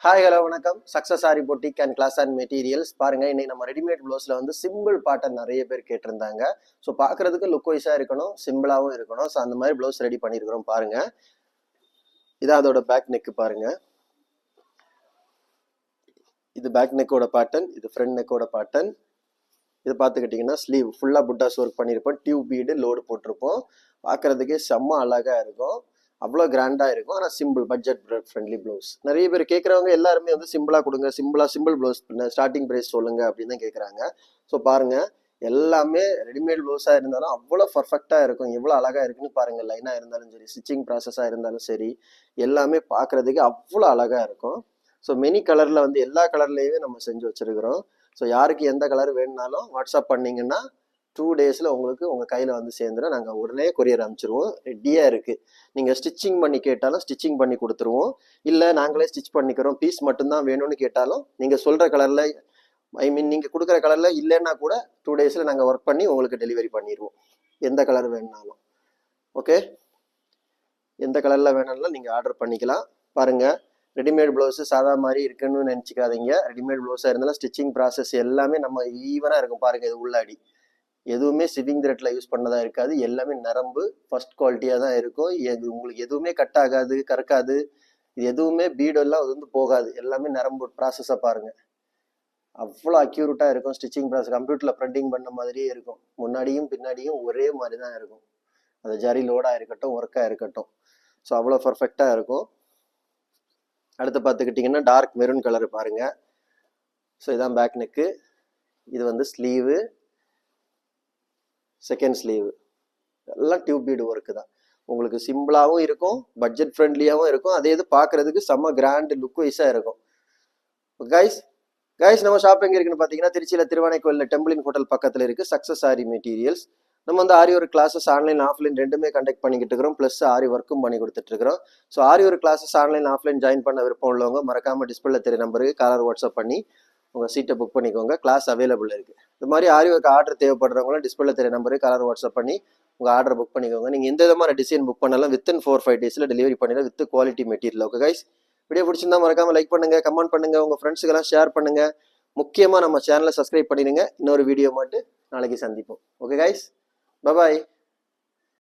Hi hello வணக்கம். Success Aari boutique and class and materials. பாருங்க, இன்னைக்கு நம்ம ரெடிமேட் ப்ளவுஸ்ல வந்து சிம்பிள் பாட்டன் நிறைய பேர் கேட்டிருந்தாங்க. ஸோ பார்க்கறதுக்கு லுக் வைஸா இருக்கணும், சிம்பிளாகவும் இருக்கணும். ஸோ அந்த மாதிரி ப்ளவுஸ் ரெடி பண்ணியிருக்கிறோம். பாருங்க, இதான் அதோட பேக் நெக். பாருங்க, இது பேக் நெக்கோட பேட்டர்ன், இது ஃப்ரண்ட் நெக்கோட பேட்டர்ன். இது பார்த்துக்கிட்டிங்கன்னா ஸ்லீவ் ஃபுல்லாக புட்டாஸ் ஒர்க் பண்ணியிருப்போம், டியூப் பீடு லோடு போட்டிருப்போம். பார்க்கறதுக்கே செம்ம அழகாக இருக்கும், அவ்வளோ கிராண்டாக இருக்கும். ஆனால் சிம்பிள் பட்ஜெட் ஃப்ரெண்ட்லி ப்ளவுஸ். நிறைய பேர் கேட்குறவங்க எல்லாருமே வந்து சிம்பிளாக கொடுங்க, சிம்பிள் ப்ளவுஸ் ஸ்டார்டிங் ப்ரைஸ் சொல்லுங்க அப்படின்னு தான் கேட்குறாங்க. ஸோ பாருங்கள், எல்லாமே ரெடிமேட் ப்ளவுஸாக இருந்தாலும் அவ்வளோ பர்ஃபெக்டாக இருக்கும். எவ்வளோ அழகாக இருக்குன்னு பாருங்கள். லைனாக இருந்தாலும் சரி, ஸ்டிச்சிங் ப்ராசஸாக இருந்தாலும் சரி, எல்லாமே பார்க்குறதுக்கு அவ்வளோ அழகாக இருக்கும். ஸோ மெனி கலரில் வந்து எல்லா கலர்லேயுமே நம்ம செஞ்சு வச்சுருக்கிறோம். ஸோ யாருக்கு எந்த கலர் வேணுனாலும் வாட்ஸ்அப் பண்ணிங்கன்னா 2 டேஸில் உங்களுக்கு உங்கள் கையில் வந்து சேர்ந்துடும். நாங்கள் உடனே கொரியர் அனுப்பிச்சிருவோம். ரெடியாக இருக்குது. நீங்கள் ஸ்டிச்சிங் பண்ணி கேட்டாலும் ஸ்டிச்சிங் பண்ணி கொடுத்துருவோம். இல்லை நாங்களே ஸ்டிச் பண்ணிக்கிறோம், பீஸ் மட்டும்தான் வேணும்னு கேட்டாலும் நீங்கள் சொல்கிற கலரில், நீங்கள் கொடுக்குற கலரில் இல்லைன்னா கூட 2 டேஸில் நாங்கள் ஒர்க் பண்ணி உங்களுக்கு டெலிவரி பண்ணிடுவோம். எந்த கலர் வேணுனாலும் ஓகே. எந்த கலரில் வேணும்னாலும் நீங்கள் ஆர்டர் பண்ணிக்கலாம். பாருங்கள், ரெடிமேட் ப்ளவுஸு சாதா மாதிரி இருக்குன்னு நினச்சிக்காதீங்க. ரெடிமேட் ப்ளவுஸாக இருந்தாலும் ஸ்டிச்சிங் ப்ராசஸ் எல்லாமே நம்ம ஈவனாக இருக்கும். பாருங்கள், இது உள்ளாடி எதுவுமே சிவிங் த்ரெட்ல யூஸ் பண்ணதா இருக்காது. எல்லாமே நரம்பு ஃபர்ஸ்ட் குவாலிட்டியாக தான் இருக்கும். உங்களுக்கு எதுவுமே கட் ஆகாது, கறக்காது. இது எதுவுமே பீடெல்லாம் அது வந்து போகாது. எல்லாமே நரம்பு ப்ராசஸாக பாருங்கள், அவ்வளோ அக்யூரேட்டாக இருக்கும். ஸ்டிச்சிங் ப்ராசஸ் கம்ப்யூட்டரில் ப்ரிண்டிங் பண்ண மாதிரியே இருக்கும். முன்னாடியும் பின்னாடியும் ஒரே மாதிரி தான் இருக்கும். அது ஜரி லோடாக இருக்கட்டும், ஒர்க்காக இருக்கட்டும். ஸோ அவ்வளோ பர்ஃபெக்டாக இருக்கும். அடுத்து பார்த்துக்கிட்டிங்கன்னா டார்க் மெரூன் கலர் பாருங்கள். ஸோ இதான் பேக் நெக்கு, இது வந்து ஸ்லீவு, செகண்ட் ஸ்லீவ். எல்லாம் டியூப் பீடு ஒர்க்கு தான். உங்களுக்கு சிம்பிளாகவும் இருக்கும், பட்ஜெட் ஃப்ரெண்ட்லியாகவும் இருக்கும். அதே இது பார்க்குறதுக்கு செம்ம கிராண்ட் லுக் வைஸாக இருக்கும். கைஸ் நம்ம ஷாப் எங்கே இருக்குன்னு பார்த்தீங்கன்னா திருச்சியில் திருவானைக்கோயிலில் டெம்பிளின் ஹோட்டல் பக்கத்தில் இருக்குது. Success Aari materials. நம்ம வந்து Aari work classes online offline ரெண்டுமே கண்டக்ட் பண்ணிக்கிட்டு இருக்கிறோம். ப்ளஸ் ஆரி ஒர்க்கும் பண்ணி கொடுத்துட்ருக்கிறோம். So Aari work classes online offline join பண்ண விருப்பம் உள்ளவங்க மறக்காமல் டிஸ்பிளே தெரிய நம்பருக்கு காலர் வாட்ஸ்அப் பண்ணி உங்கள் சீட்டை புக் பண்ணிக்கோங்க. கிளாஸ் அவைலபிள் இருக்குது. இது மாதிரி ஆரி ஒர்க் ஆர்டர் தேவைப்படுறவங்களும் டிஸ்பிளே தெரிய நம்பருக்கு கலர் வாட்ஸ்அப் பண்ணி உங்கள் ஆர்டர் புக் பண்ணிக்கோங்க. நீங்கள் எந்த விதமான டிசைன் புக் பண்ணலாம் வித்தின் 4-5 டேஸில் டெலிவரி பண்ணிடலாம் with quality material. Okay guys, video பிடிச்சிருந்தா மறக்காமல் லைக் பண்ணுங்கள், கமெண்ட் பண்ணுங்கள், உங்கள் ஃப்ரெண்ட்ஸுக்கெல்லாம் ஷேர் பண்ணுங்கள். முக்கியமாக நம்ம சேனலை சப்ஸ்கிரைப் பண்ணிடுங்க. இன்னொரு வீடியோ மட்டும் நாளைக்கு சந்திப்போம். ஓகே கைஸ், பாய்.